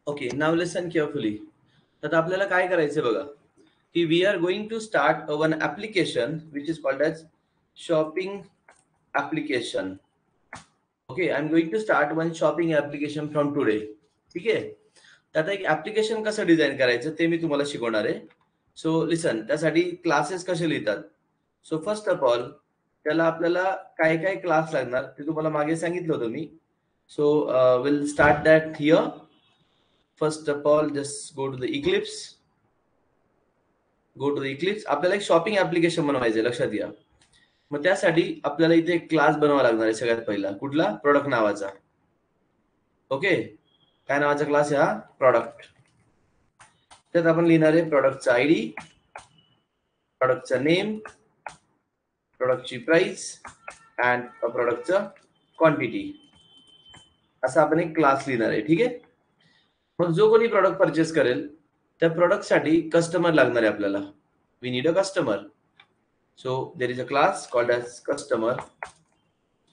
Okay, now listen carefully. तर आपल्याला काय करायचं बघा, की we are going to start one application which is called as shopping application. Okay, I am going to start one shopping application from today. ठीक आहे. तर आता एक ऍप्लिकेशन कसं डिझाईन करायचं ते मी तुम्हाला शिकवणार आहे. सो लिसन, त्यासाठी क्लासेस कसे लिहितात. सो फर्स्ट ऑफ ऑल त्याला आपल्याला काय काय क्लास लागणार ते तुम्हाला मागे सांगितलं होतं मी. So will start that here. First of all just go to the Eclipse. आपल्याला एक शॉपिंग ऍप्लिकेशन बनवायचं आहे, लक्षात घ्या. मग त्यासाठी आपल्याला इथे एक क्लास बनवावा लागणार आहे सगळ्यात पहिला. कुठला? प्रोडक्ट नावाचा. ओके, काय नावाचा क्लास आहे हा? प्रोडक्ट. त्यात आपण लिहिणार आहे प्रोडक्टचा आयडी, प्रोडक्टचा नेम, प्रोडक्टची प्राइस अँड प्रोडक्टचं क्वांटिटी, असा आपण एक क्लास लिहिणार आहे. ठीक आहे. मग जो कोणी प्रोडक्ट परचेस करेल त्या प्रोडक्टसाठी कस्टमर लागणार आहे आपल्याला. We need a customer. So there is a class called as customer.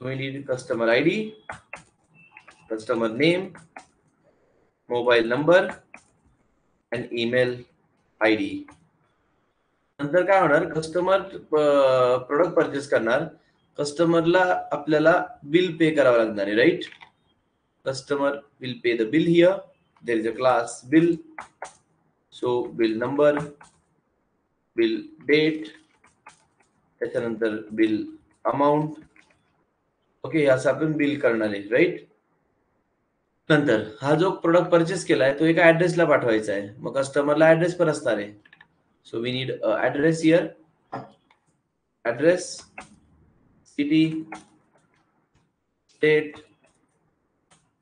So we need customer ID, customer name, mobile number and email ID. नंतर काय होणार, कस्टमर प्रोडक्ट परचेस करणार, कस्टमरला आपल्याला बिल पे करावं लागणार आहे, right. Customer will pay the bill here. There is a class bill. So bill number, bill date, त्याच्यानंतर बिल अमाऊंट. ओके, असं आपण बिल करणार आहे, राईट. नंतर हा जो प्रोडक्ट परचेस केलाय तो एका ऍड्रेसला पाठवायचा आहे. मग कस्टमरला ऍड्रेस पण असणार आहे. So we need address here. Address, city, state,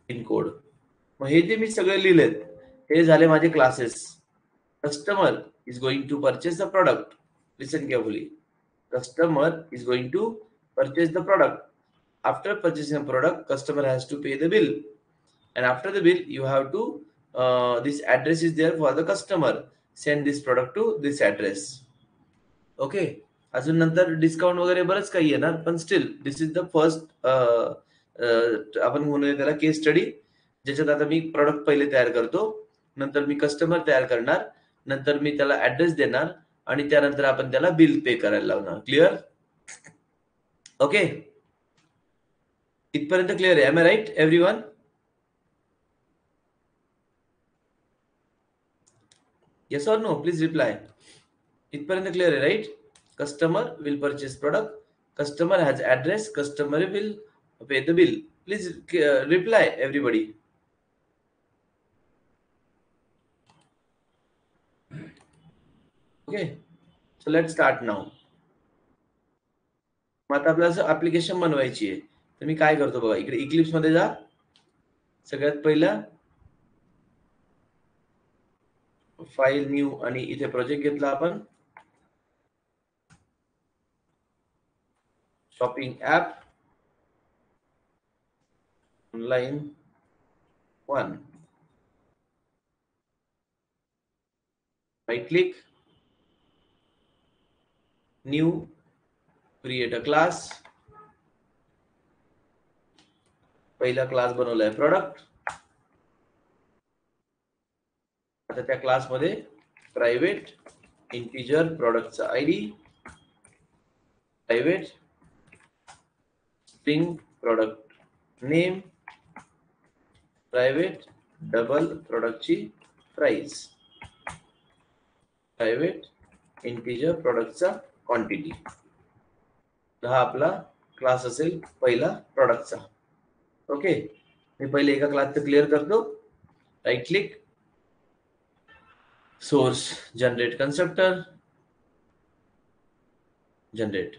pincode. मग हे जे मी सगळे लिहिलेत हे झाले माझे classes. Customer is going to purchase the product. Listen carefully. Customer is going to purchase the product. After purchasing the product, customer has to pay the bill. And after the bill you have to this address is there for the customer. Send this product to this address. Okay. अजून नंतर discount वगैरे बरंच काही येणार, पण steel this is the first आपण म्हणूया त्याला केस स्टडी, ज्याच्यात आता मी प्रोडक्ट पहिले तयार करतो, नंतर मी कस्टमर तयार करणार, नंतर मी त्याला ऍड्रेस देणार आणि त्यानंतर आपण त्याला बिल पे करायला लावणार. क्लिअर? ओके, इथपर्यंत क्लिअर आहे? Am I right everyone? Yes or no? Please reply. इथपर्यंत क्लिअर आहे, right? Customer will purchase product, customer has address, customer will pay the bill. Please reply everybody. Okay, so let start now. मग आता आपल्याला application बनवायची आहे, तर मी काय करतो बघा, इकडे इक्लिप्स मध्ये जा. सगळ्यात पहिला फाईल न्यू आणि इथे प्रोजेक्ट घेतला आपण, shopping app online 1. Right click, new, create a class. पहिला क्लास बनवलाय प्रोडक्ट. आता त्या क्लासमध्ये प्रायव्हेट इंटिजर प्रोडक्टचा ID, private string product name, private double प्रोडक्टची प्राइस, प्रायव्हेट इंटिजर प्रोडक्टचा क्वांटिटी. हा आपला क्लास असेल पहिला प्रोडक्टचा. ओके, मी पहिले एका क्लासचं क्लिअर करतो. Right click, source, generate constructor, generate.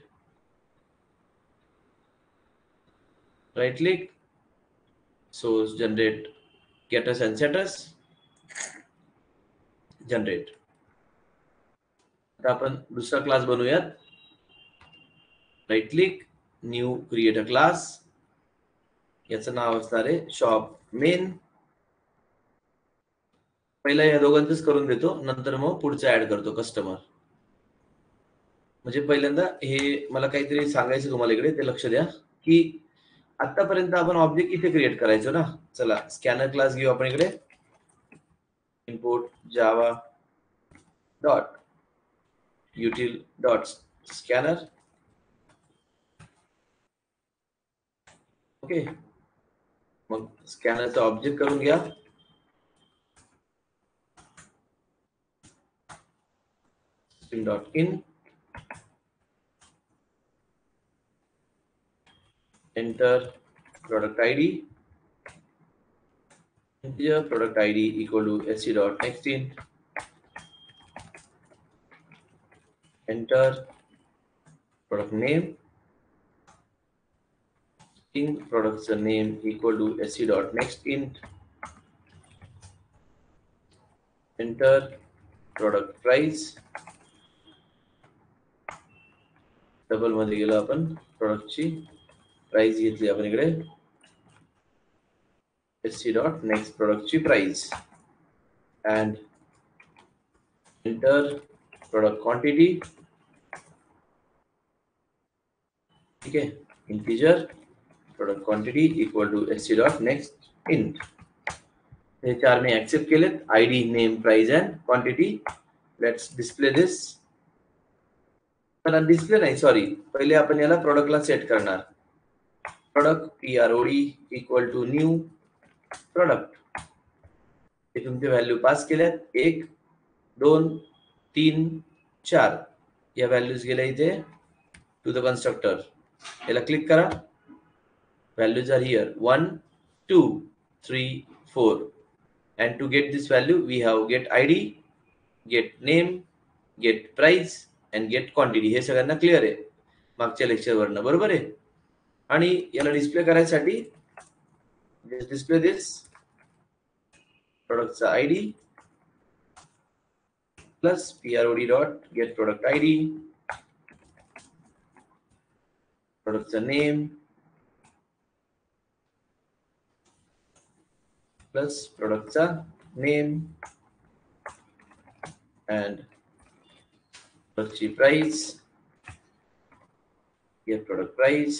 Right click, source, generate getters and setters, generate. आता आपण दुसरा क्लास बनवूयात. Right click, new, create a class. याचं नाव असणार आहे शॉप मेन. पहिला या दोघांचंच करून देतो, नंतर मग पुढचं ऍड करतो कस्टमर. म्हणजे पहिल्यांदा हे मला काहीतरी सांगायचं तुम्हाला इकडे, ते लक्ष द्या की आतापर्यंत आपण ऑब्जेक्ट इथे क्रिएट करायचो ना. चला स्कॅनर क्लास घेऊ आपण इकडे. import java dot util dot scanner. Okay, मग स्कॅनरचा ऑब्जेक्ट करून घ्या. Dot in enter product id, integer product id equal to sc dot next int, enter product name, string product's name equal to sc dot next int, enter product price, double मध्ये गेलो आपण, प्रोडक्टची price घेतली आपण इकडे, sc dot next प्रोडक्टची price, and enter product quantity. ठीक आहे, integer product quantity equal to sc dot next int. हे चार मी ऍक्सेप्ट केलेत, ID, name, price and quantity. Let's display this. पण डिस्प्ले नाही, सॉरी, पहिले आपण याला प्रोडक्टला सेट करणार. Product prod equal to new product. हे तुमचे व्हॅल्यू पास केल्यात, 1 2 3 4 या व्हॅल्यूज गेल्या इथे टू द कन्स्ट्रक्टर. याला क्लिक करा. Values are here 1 2 3 4 and to get this value we have get id, get name, get price and get quantity. हे सगळ्यांना क्लिअर आहे मागच्या लेक्चर वरनं, बरोबर आहे. आणि याला डिस्प्ले करायसाठी डिस्प्ले दिस प्रोडक्टचा ID plus prod dot get product ID, प्रोडक्टचा नेम प्लस प्रोडक्टचा नेम and प्रोडक्टची price, get product price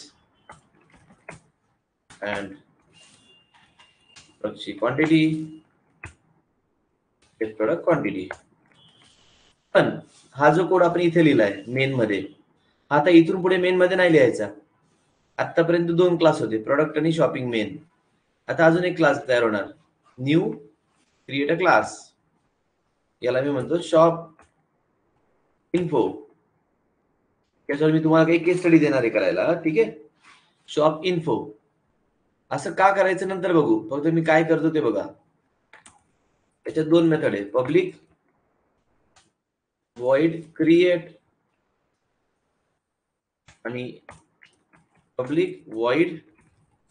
and प्रोडक्टची क्वांटिटी, get product quantity. पण हा जो कोड आपण इथे लिहिलाय मेन मध्ये, आता इथून पुढे मेन मध्ये नाही लिहायचा. आतापर्यंत 2 क्लास होते, प्रोडक्ट आणि शॉपिंग मेन. आता अजून एक क्लास तयार होणार, न्यू क्रिएट अ क्लास. याला मी म्हणतो शॉप इन्फो. याच्यावर मी तुम्हाला काही केस स्टडी देणार आहे करायला, ठीक आहे. शॉप इन्फो असं का करायचं नंतर बघू, फक्त मी काय करतो ते बघा. याच्यात 2 मेथड आहे, पब्लिक void create आणि पब्लिक void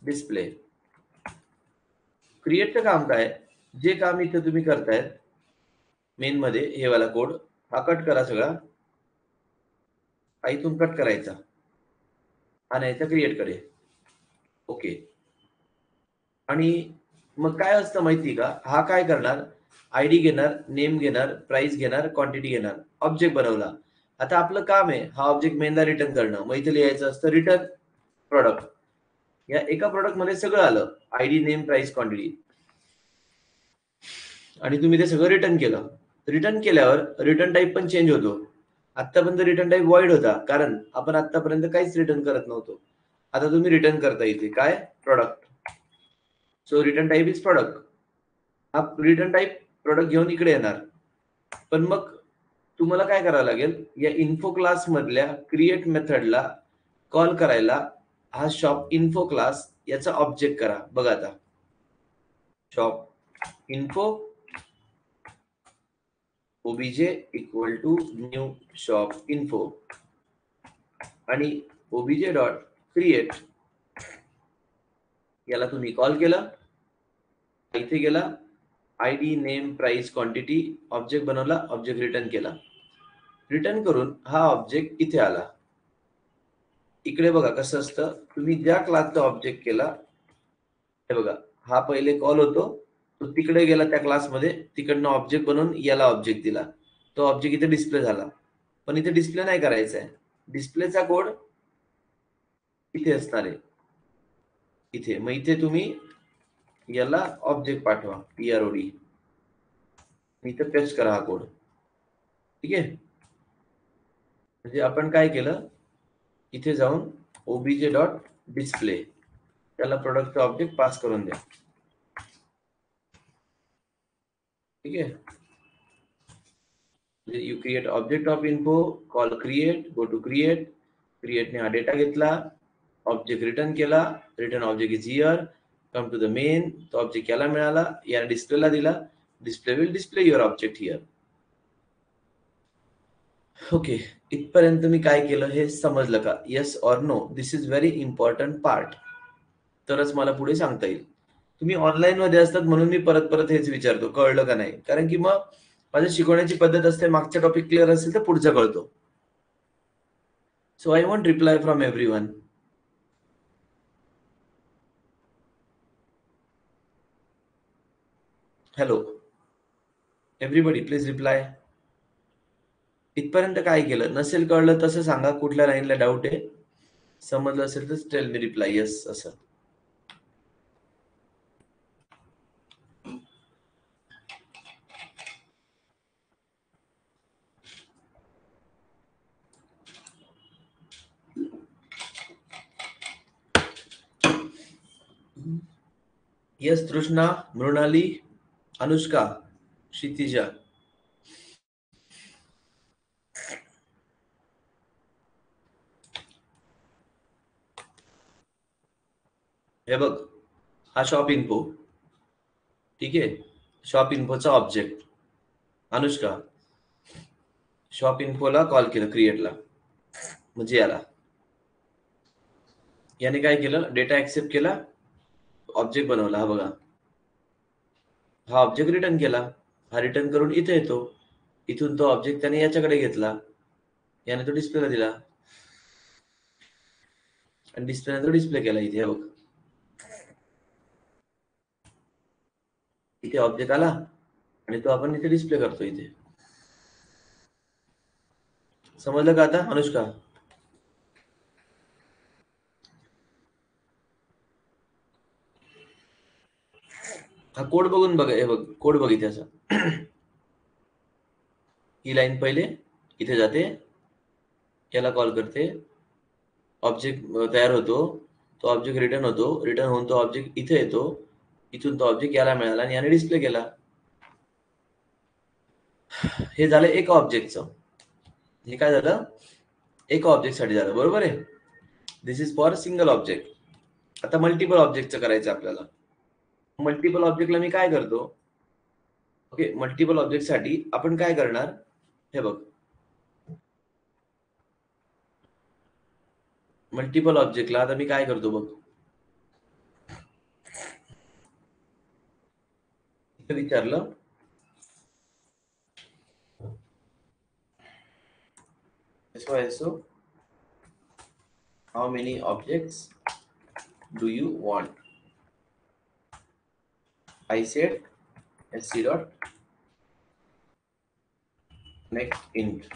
डिस्प्ले. क्रिएटचं काम काय, जे काम इथे तुम्ही करतायत मेन मध्ये, हे वाला कोड हा कट करा सगळा, इथून कट करायचा आणि याचा क्रिएट कडे. ओके. आणि मग काय असतं माहिती का, हा काय करणार, आयडी घेणार, नेम घेणार, प्राइस घेणार, क्वांटिटी घेणार, ऑब्जेक्ट बनवला. आता आपलं काम आहे हा ऑब्जेक्ट मेनला रिटर्न करणं. मग इथे लिहायचं असतं रिटर्न प्रोडक्ट. या एका प्रोडक्ट मध्ये सगळं आलं, आयडी, नेम, प्राइस, क्वांटिटी, आणि तुम्ही ते सगळं रिटर्न केलं. रिटर्न केल्यावर रिटर्न टाईप पण चेंज होतो. आतापर्यंत रिटर्न टाईप वॉइड होता, कारण आपण आतापर्यंत काहीच रिटर्न करत नव्हतो. आता तुम्ही रिटर्न करता इथे काय, product. So return type is product. हा रिटर्न टाईप प्रोडक्ट घेऊन इकडे येणार. पण मग तुम्हाला काय करावं लागेल, या इन्फो क्लास मधल्या क्रिएट मेथडला कॉल करायला हा शॉप इन्फो क्लास याचा ऑब्जेक्ट करा. बघा आता, shop info obj equal to new shop info आणि obj डॉट क्रिएट याला तुम्ही कॉल केला, इथे गेला, ID, name, price, quantity, object बनवला, ऑब्जेक्ट रिटर्न केला. रिटर्न करून हा ऑब्जेक्ट इथे आला. इकडे बघा कसं असतं, तुम्ही ज्या क्लासचा ऑब्जेक्ट केला, हे बघा हा पहिले कॉल होतो, तो तिकडे गेला त्या क्लासमध्ये, तिकडनं ऑब्जेक्ट बनवून याला ऑब्जेक्ट दिला, तो ऑब्जेक्ट इथे डिस्प्ले झाला. पण इथे डिस्प्ले नाही करायचा आहे, डिस्प्लेचा कोड इथे असणार आहे, इथे. मग इथे तुम्ही याला ऑब्जेक्ट पाठवा prod. इथे पेस्ट करा हा कोड. ठीक आहे. म्हणजे आपण काय केलं, इथे जाऊन ओबीजे डॉट डिस्प्ले त्याला प्रोडक्ट ऑब्जेक्ट पास करून द्या. ठीक आहे. You create object of info, call create, go to create. क्रिएटने हा डेटा घेतला, ऑब्जेक्ट रिटर्न केला, return object is here, come to the main, तो ऑब्जेक्ट याला मिळाला, याने डिस्प्लेला दिला, display will display your object here. Okay, इथपर्यंत मी काय केलं हे समजलं का? Yes or no? This is very important part. तरच मला पुढे सांगता येईल. तुम्ही ऑनलाईन मध्ये असतात म्हणून मी परत परत हेच विचारतो, कळलं का नाही? कारण की मग माझी शिकवण्याची पद्धत असते, मागचा टॉपिक क्लिअर असेल तर पुढचा कळतो. So I want reply from everyone. Hello everybody, please reply. इथपर्यंत काय केलं? नसेल कळलं तसं सांगा, कुठल्या लाईनला डाऊट आहे. समजलं असेल तर टेल मी रिप्लाय येस असं. येस तृष्णा, मृणाली, अनुष्का, क्षितिजा. हे बघ, हा शॉप इन्फो. ठीक आहे. शॉप इन्फोचा ऑब्जेक्ट. अनुष्का, शॉप इन्फोला कॉल केलं क्रिएटला, म्हणजे याने काय केलं? डेटा ऍक्सेप्ट केला, ऑब्जेक्ट बनवला. हा बघा, हा ऑब्जेक्ट रिटर्न केला. हा रिटर्न करून इथे येतो. इथून तो ऑब्जेक्ट त्याने याच्याकडे घेतला, याने तो डिस्प्लेला दिला आणि डिस्प्लेने तो डिस्प्ले केला. इथे बघ, इथे ऑब्जेक्ट आला आणि तो आपण इथे डिस्प्ले करतो. इथे समजलं का आता अनुष्का? हा कोड बघून बघा. हे बघ, कोड बघ इथे असा. ही लाईन पहिले इथे जाते, याला कॉल करते, ऑब्जेक्ट तयार होतो, तो ऑब्जेक्ट रिटर्न होतो, रिटर्न होऊन तो ऑब्जेक्ट इथे येतो, इथून तो ऑब्जेक्ट याला मिळाला आणि याने डिस्प्ले केला. हे झालं एका ऑब्जेक्टचं. हे काय झालं? एका ऑब्जेक्ट साठी झालं, बरोबर आहे. दिस इज फॉर सिंगल ऑब्जेक्ट. आता मल्टिपल ऑब्जेक्टचं करायचं आपल्याला. मल्टिपल ऑब्जेक्टला मी काय करतो? ओके, मल्टिपल ऑब्जेक्ट साठी आपण काय करणार? हे बघ, मल्टिपल ऑब्जेक्टला आता मी काय करतो बघ. इथे विचारलं, SO how many objects do you want? I said sc dot next int,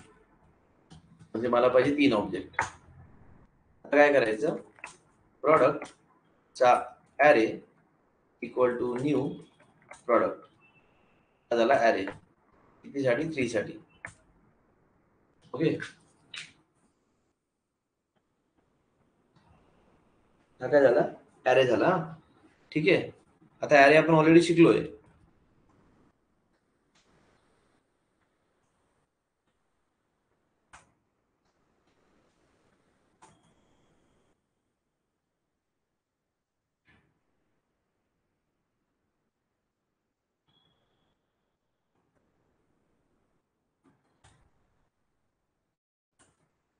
म्हणजे मला पाहिजे 3 ऑब्जेक्ट. आता काय करायचं? प्रोडक्ट चा array equal to new product झाला ॲरे. कितीसाठी? 3 साठी. ओके, हा काय झाला? ॲरे झाला. ठीक आहे. आता ॲरे आपण ऑलरेडी शिकलोय.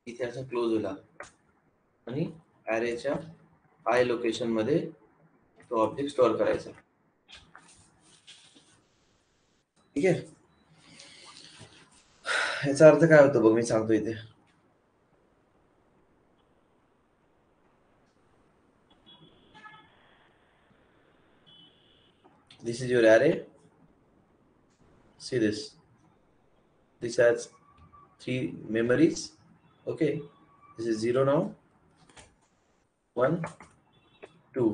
इथे असं क्लोज होईल आणि ॲरेच्या आय लोकेशन मध्ये तो ऑब्जेक्ट स्टोअर करायचा. ठीक आहे. ह्याचा अर्थ काय होतो बघ, मी सांगतो इथे. This is your array. See this. This has 3 memories. Okay, this is 0 now, 1, 2.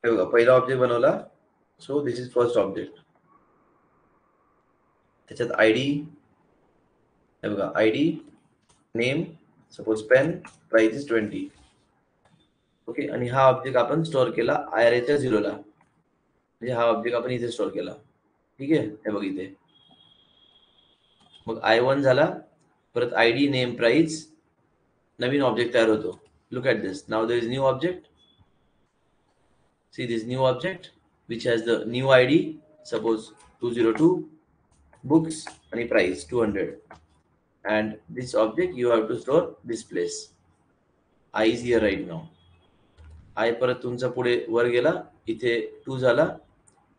हे बघा पहिला ऑब्जेक्ट बनवला. So this is first object. त्याच्यात आयडी, हे बघा ID, name, suppose pen, price is 20. Okay, आणि हा ऑब्जेक्ट आपण स्टोअर केला च्या 0ला. म्हणजे हा ऑब्जेक्ट आपण इथे स्टोअर केला. ठीक आहे, हे बघ इथे. मग I1 झाला, परत आयडी, नेम, प्राइस, नवीन ऑब्जेक्ट तयार होतो. Look at this. Now there is new object. See this new object which has the new ID, suppose 202, books and price 200, and this object you have to store this place. I is here right now. I परत तुमचा पुढे वर गेला, इथे 2 झाला,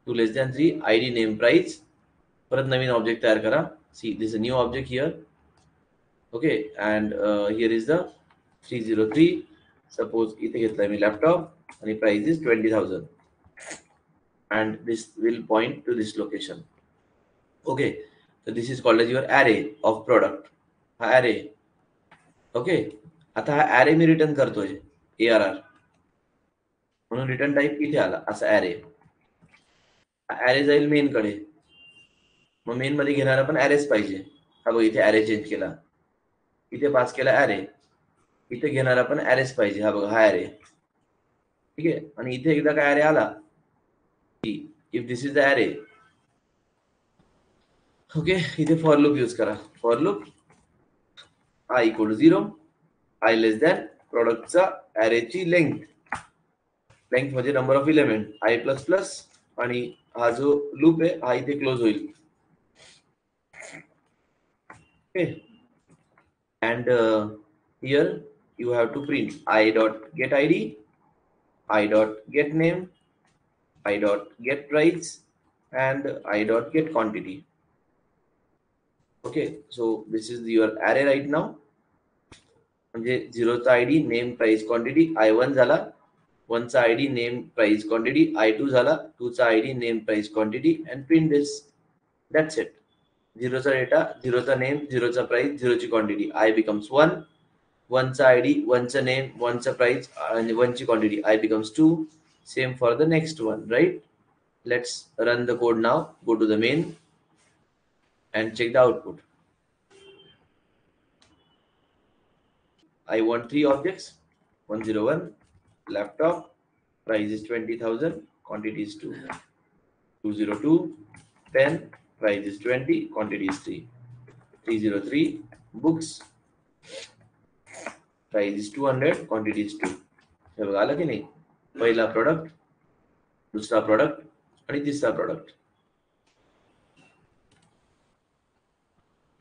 2 less than 3, ID, name, price, परत नवीन object तयार करा. See this is a new object here. Okay, and here is the 303. Suppose इथे घेतलाय मी लॅपटॉप आणि price is 20,000. And this will point to this location. Okay, so this is called as your array of product. हा array. Okay, आता हा array मी return करतोय ARR, म्हणून return type इथे आला असा array. array जाईल मेन कडे, मग मेन मध्ये घेणारा पण arrays पाहिजे. हा बघ इथे array चेंज केला, इथे पास केला array, इथे घेणारा पण arrays पाहिजे. हा बघ हा array. ठीक आहे, आणि इथे एकदा काय array आला, if this is the array. Okay, इथे फॉर लूप यूज करा. For loop I equal to 0, I less than प्रोडक्टचा arrayची लेंथ म्हणजे number of element I plus plus, आणि हा जो लूप आहे हा इथे क्लोज होईल. Okay, and here you have to print I dot get ID, I dot get name, I dot get price, and I dot get quantity. Okay, so this is your array right now. म्हणजे 0चा ID, name, price, quantity. I1 झाला, 1चा ID, name, price, quantity. I2 झाला, 2चा ID, name, price, quantity, and print this. That's it. 0चा data, 0चा name, 0चा price, 0ची क्वांटिटी. I becomes 1, 1चा आयडी, 1चा नेम, 1चा प्राइस आणि 1ची quantity. I becomes 2. Same for the next one, right? Let's run the code now. Go to the main and check the output. I want 3 objects. 101, laptop, price is 20,000, quantity is 2. 202, pen, price is 20, quantity is 3. 303, books, price is 200, quantity is 2. हे बघा आलं की नाही, पहिला product, दुसरा product आणि तिसरा product.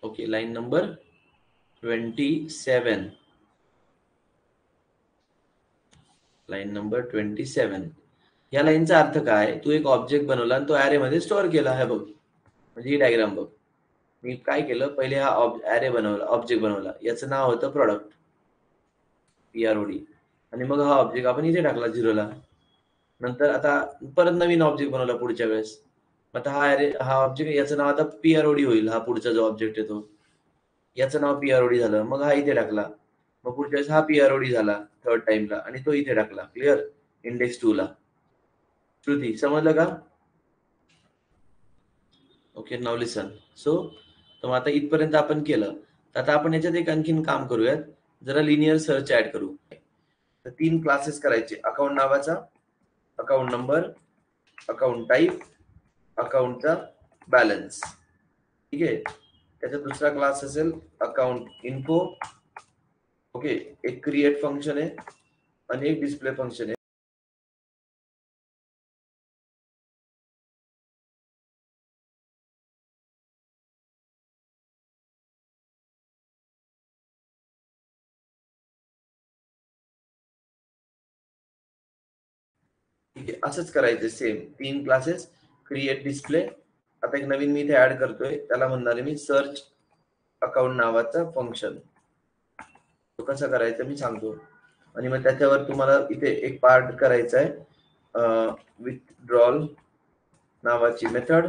Okay, line number 27. Line number 27. या लाईनचा अर्थ काय, तू एक ऑब्जेक्ट बनवला आणि तो ॲरे मध्ये स्टोअर केला. हे बघ, म्हणजे ही डायग्राम बघ. मी काय केलं, पहिले हा ॲरे बनवला, ऑब्जेक्ट बनवला, याचं नाव होतं प्रोडक्ट, PROD, आणि मग हा ऑब्जेक्ट आपण इथे टाकला 0ला. नंतर आता परत नवीन ऑब्जेक्ट बनवला पुढच्या वेळेस. आता हा ऑब्जेक्ट, याचं नाव आता PROD होईल. हा पुढचा जो ऑब्जेक्ट येतो याचं नाव PROD झालं, मग हा इथे टाकला. मग पुढच्या वेळेस हा PROD झाला थर्ड टाइमला, आणि तो इथे टाकला. क्लिअर? इंडेक्स 2 ला. श्रुती, समजलं का? Okay, now listen. सो मग आता इथपर्यंत आपण केलं, तर आता आपण याच्यात एक आणखीन काम करूयात. जरा लिनियर सर्च ऍड करू. तर 3 क्लासेस करायचे. अकाउंट नावाचा, अकाउंट नंबर, अकाउंट टाईप, अकाउंटचा बॅलन्स. ठीक आहे, त्याचा दुसरा क्लास असेल अकाउंट इन्फो. ओके, एक क्रिएट फंक्शन आहे आणि एक डिस्प्ले फंक्शन आहे. ठीक आहे, असंच करायचं सेम 3 क्लासेस, क्रिएट, डिस्प्ले. आता एक नवीन मी इथे ऍड करतोय, त्याला म्हणणार आहे मी सर्च अकाउंट नावाचा फंक्शन. तो कसा करायचा मी सांगतो, आणि मग त्याच्यावर तुम्हाला इथे एक पार्ट करायचा आहे, विथड्रॉल नावाची मेथड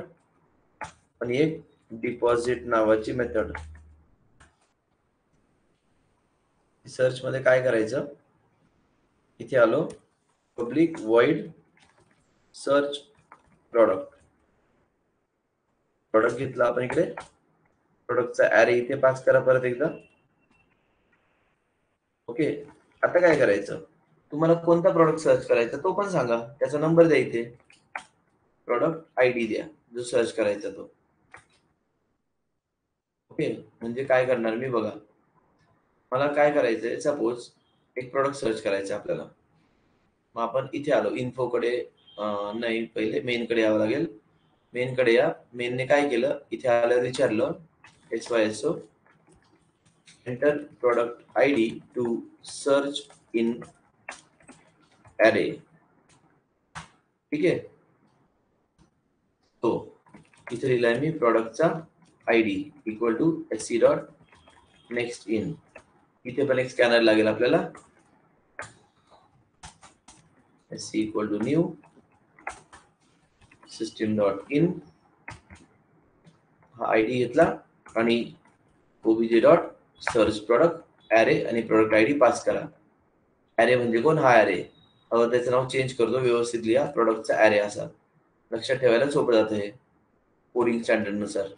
आणि एक डिपॉझिट नावाची मेथड. सर्च मध्ये काय करायचं, इथे आलो, public void search product. Product घेतला आपण इकडे, प्रोडक्टचा ऍरे इथे पास करा परत एकदा. ओके, आता काय करायचं, तुम्हाला कोणता प्रोडक्ट सर्च करायचा तो पण सांगा, त्याचा नंबर द्या इथे, प्रोडक्ट आयडी द्या जो सर्च करायचा तो. ओके, म्हणजे काय करणार मी बघा, मला काय करायचंय, सपोज एक प्रोडक्ट सर्च करायचं आपल्याला. मग आपण इथे आलो इन्फोकडे, नाही पहिले मेन कडे यावं लागेल. मेन कडे या. मेनने काय केलं, इथे आलं विचारलं SYSO enter product ID to search in array. ठीक आहे, तो इथे लिहिलाय मी प्रोडक्टचा ID equal to SC dot next int. इथे पण एक स्कॅनर लागेल आपल्याला, SC equal to new system dot in. हा आयडी घेतला आणि OBJ dot search product array आणि प्रोडक्ट आयडी पास करा. ॲरे म्हणजे कोण, हा ॲरे. त्याचं नाव चेंज करतो, व्यवस्थित लिहा प्रोडक्टचा ॲरे असा, लक्षात ठेवायला सोपं जातं हे कोडिंग स्टँडर्ड नुसार.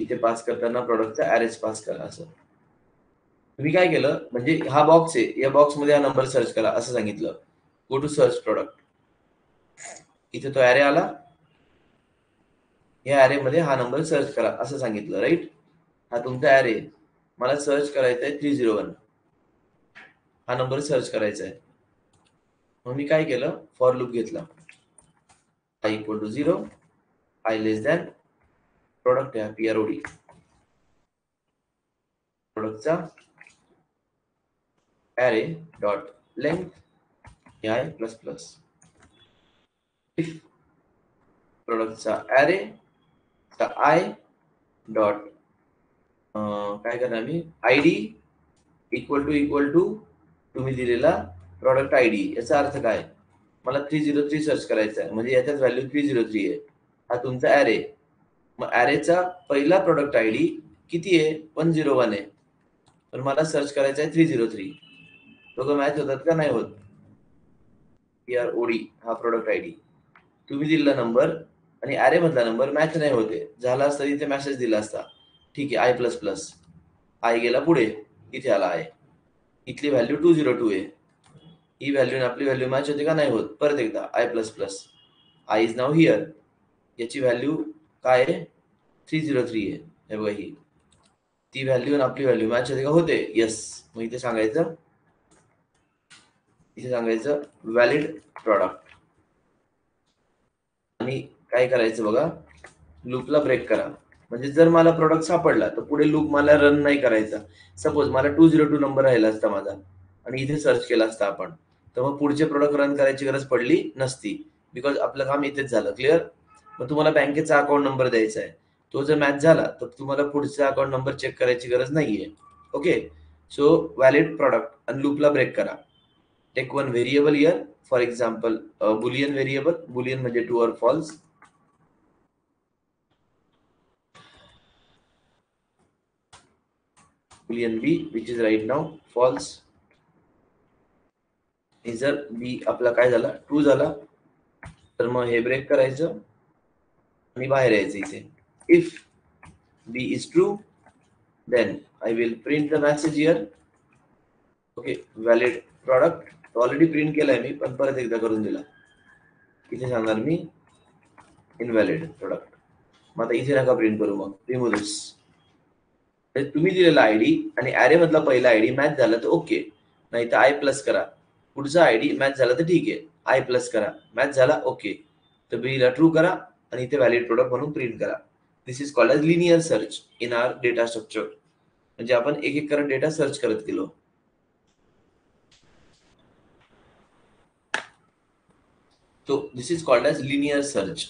इथे पास करताना प्रोडक्टचा ॲरेच पास करा असं. तुम्ही काय केलं, म्हणजे हा बॉक्स आहे, या बॉक्स मध्ये हा नंबर सर्च करा असं सांगितलं. गो टू सर्च प्रोडक्ट, इथे तो ॲरे आला, या ॲरे मध्ये हा नंबर सर्च करा असं सांगितलं, राईट. हा तुमचा ॲरे, मला सर्च करायचा आहे 301, हा नंबर सर्च करायचा आहे. मग मी काय केलं, फॉर लूप घेतला, i equal to 0, i less than product आहे PROD, प्रोडक्टचा array dot length i plus plus. If प्रोडक्टचा ॲरे आय डॉट काय करणार मी, आयडी इक्वल टू तुम्ही दिलेला प्रोडक्ट आयडी. याचा अर्थ काय, मला 303 सर्च करायचा आहे, म्हणजे याच्यात व्हॅल्यू 303 आहे, हा तुमचा ॲरे. मग ॲरेचा पहिला प्रोडक्ट आयडी किती आहे, 101 आहे, पण मला सर्च करायचा आहे 303. दोघं मॅच होतात का, नाही होत. PROD हा प्रोडक्ट आयडी, तुम्ही दिलेला नंबर आणि ॲरे मधला नंबर मॅच नाही होते. झाला असता इथे मेसेज दिला असता, ठीक आहे, I प्लस प्लस, आय गेला पुढे, इथे आला आय, इथली व्हॅल्यू 202 आहे, ही व्हॅल्यू आपली व्हॅल्यू मॅच होते का, नाही होत. परत एकदा I plus plus, I is now here, याची व्हॅल्यू काय आहे, 303 आहे. हे बघा, ही ती व्हॅल्यू आणि आपली व्हॅल्यू मॅच होते का, होते, येस. मग इथे सांगायचं व्हॅलिड प्रॉडक्ट. आणि काय करायचं बघा, लूपला ब्रेक करा. म्हणजे जर मला प्रोडक्ट सापडला तर पुढे लूप मला रन नाही करायचा. सपोज मला 202 नंबर राहिला असता माझा आणि इथे सर्च केला असता आपण, तर मग पुढचे प्रोडक्ट रन करायची गरज पडली नसती, बिकॉज आपलं काम इथेच झालं. क्लिअर. मग तुम्हाला बँकेचा अकाउंट नंबर द्यायचा आहे, तो जर मॅच झाला तर तुम्हाला पुढचा अकाउंट नंबर चेक करायची गरज नाहीये. ओके, सो व्हॅलिड प्रॉडक्ट आणि लूपला ब्रेक करा. Take one variable year, for example boolean variable, boolean म्हणजे true or false. Boolean B, which is right now false. हे जर B आपला काय झाला, ट्रू झाला, तर मग हे ब्रेक करायचं आणि बाहेर यायचं इथे. If B is true, then I will print the message here. Okay, valid product already print केलाय मी, पण परत एकदा करून दिला. इथे सांगणार मी इनव्हॅलिड प्रॉडक्ट. मग आता इथे नका प्रिंट करू, मग रिमूव्ह दिस. तुम्ही दिलेला आयडी आणि ॲरे मधला पहिला आयडी मॅच झाला तर ओके, नाही तर आय प्लस करा. पुढचा आयडी मॅच झाला तर ठीक आहे, आय प्लस करा, मॅच झाला ओके, तर बीला ट्रू करा आणि इथे व्हॅलिड प्रोडक्ट म्हणून प्रिंट करा. This is called as linear search in our data structure. म्हणजे आपण एक एक करत डेटा सर्च करत गेलो. तो this is called as linear search.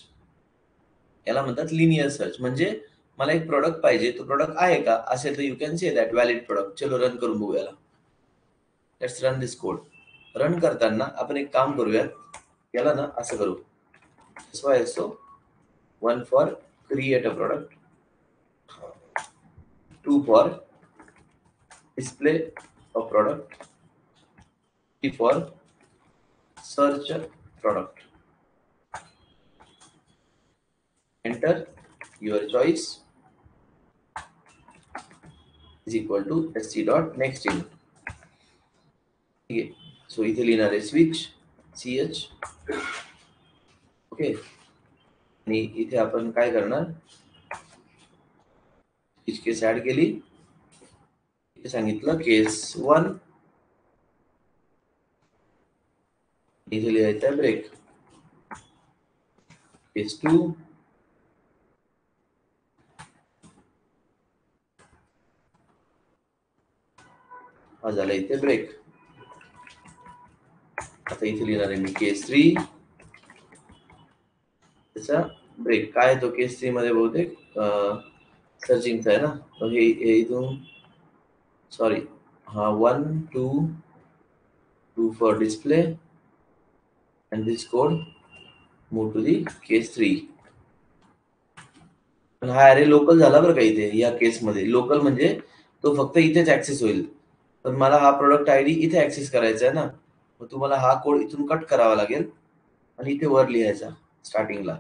याला म्हणतात लिनियर सर्च. म्हणजे मला एक प्रोडक्ट पाहिजे, तो प्रोडक्ट आहे का, असेल तर you can say that valid product. चलो रन करून बघूया. Let's run this code. Run करताना आपण एक काम करूयात, याला ना असं करू, SYSO 1 for create a product, 2 for display a product, 3 for search a product. enter your choice is equal to sc dot next in. ठीक आहे. सो इथे लिहिणार आहे स्विच ch. ओके, आणि इथे आपण काय करणार, स्विच केस ऍड केली, इथे सांगितलं केस 1, इथे लिहायचं ब्रेक, केस 2, हा झाला इथे ब्रेक. आता इथे लिहिणार आहे मी केस 3, त्याचा ब्रेक. काय तो केस 3 मध्ये बहुतेक सर्चिंगचा आहे ना, तर हे इथून सॉरी हा 1 2 for display and this code move to the case 3. पण हा अरे लोकल झाला बरं का इथे या केस मध्ये. लोकल म्हणजे तो फक्त इथेच ऍक्सेस होईल, पण मला हा प्रोडक्ट आयडी इथे ऍक्सेस करायचा आहे ना, मग तुम्हाला हा कोड इथून कट करावा लागेल आणि इथे वर लिहायचा स्टार्टिंगला.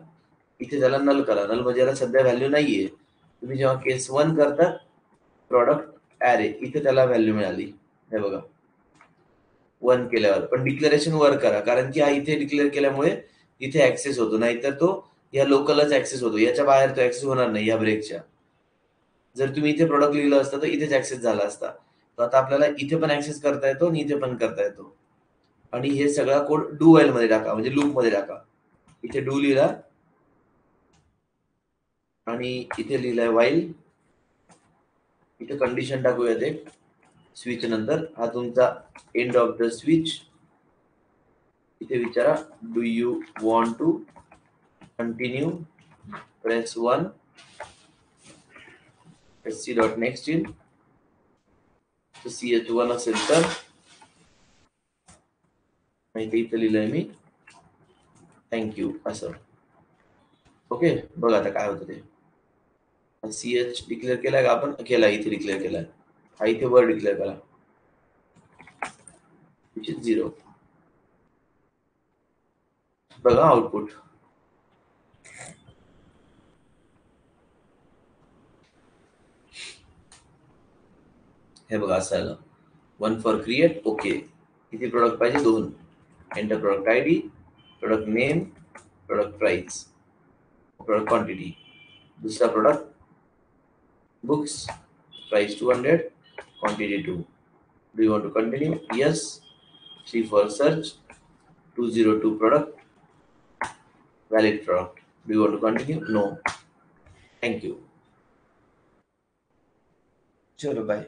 इथे त्याला नल करा. नल म्हणजे याला सध्या व्हॅल्यू नाहीये. तुम्ही जेव्हा केस 1 करता प्रॉडक्ट ऍरे, इथे त्याला व्हॅल्यू मिळाली, हे बघा 1 केल्यावर. पण डिक्लेरेशन वर करा, कारण की हा इथे डिक्लेअर केल्यामुळे इथे ऍक्सेस होतो, नाहीतर तो या लोकलच ऍक्सेस होतो, याच्या बाहेर तो ऍक्सेस होणार नाही या ब्रेकच्या. जर तुम्ही इथे प्रोडक्ट लिहिलं असतं तर इथेच ऍक्सेस झाला असता. तर आता आपल्याला इथे पण ऍक्सेस करता येतो आणि इथे पण करता येतो. आणि हे सगळा कोड डू व्हाईल मध्ये टाका, म्हणजे लूप मध्ये टाका. इथे डू लिहिला आणि इथे लिहिलाय व्हाईल. इथे कंडिशन टाकूया ते स्विच नंतर, हा तुमचा एंड ऑफ द स्विच. इथे विचारा do you want to continue, press 1, sc dot next in, ch1 असेल तर, नाही इथे लिहिलंय मी थँक्यू असं. ओके, बघा आता काय होतं ते. ch डिक्लेअर केलाय का आपण, केला, इथे डिक्लेअर केलाय, हा इथे वर डिक्लेअर करा विच इज 0. बघा आउटपुट, हे बघा असं आलं. 1 फॉर क्रिएट, ओके. किती प्रोडक्ट पाहिजे, 2. Enter product ID, product name, product price, product quantity. दूसरा product books, price 200, quantity 2. Do you want to continue? Yes. 3 for search, 202 product, valid product. Do you want to continue? No. Thank you. चलो bye.